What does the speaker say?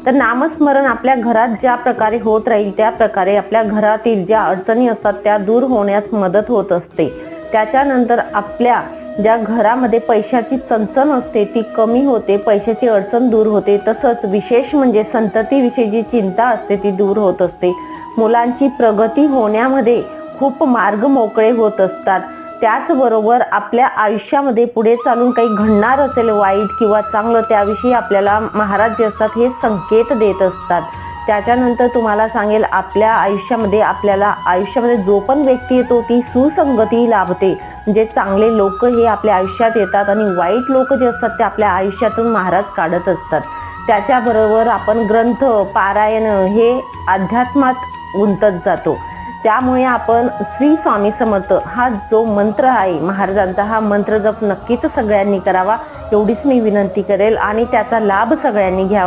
तर नामस्मरण आपल्या घरात ज्या प्रकारे होत राहील त्या प्रकारे आपल्या घरातील ज्या अडचणी असतात त्या दूर होण्यास मदत होत असते। त्याच्यानंतर आपल्या ज्या घरामध्ये पैशाची चणचण असते ती कमी होते, पैशाची अडचण दूर होते। तसंच विशेष म्हणजे संततीविषयी जी चिंता असते ती दूर होत असते। मुलांची प्रगती होण्यामध्ये खूप मार्ग मोकळे होत असतात। त्याचबरोबर आपल्या आयुष्यामध्ये पुढे चालून काही घडणार असेल वाईट किंवा चांगलं त्याविषयी आपल्याला महाराज जे असतात हे संकेत देत असतात। त्याच्यानंतर तुम्हाला सांगेल आपल्या आयुष्यामध्ये जो पण व्यक्ती येतो ती सुसंगती लाभते, म्हणजे चांगले लोक हे आपल्या आयुष्यात येतात आणि वाईट लोक जे असतात ते आपल्या आयुष्यातून महाराज काढत असतात। त्याच्याबरोबर आपण ग्रंथ पारायण हे अध्यात्मात गुंतत जातो। त्यामुळे आपण श्री स्वामी समर्थ हा जो मंत्र आहे महाराजांचा, हा मंत्र जप नक्कीच सगळ्यांनी करावा एवढीच मी विनंती करेल आणि त्याचा लाभ सगळ्यांनी घ्यावा।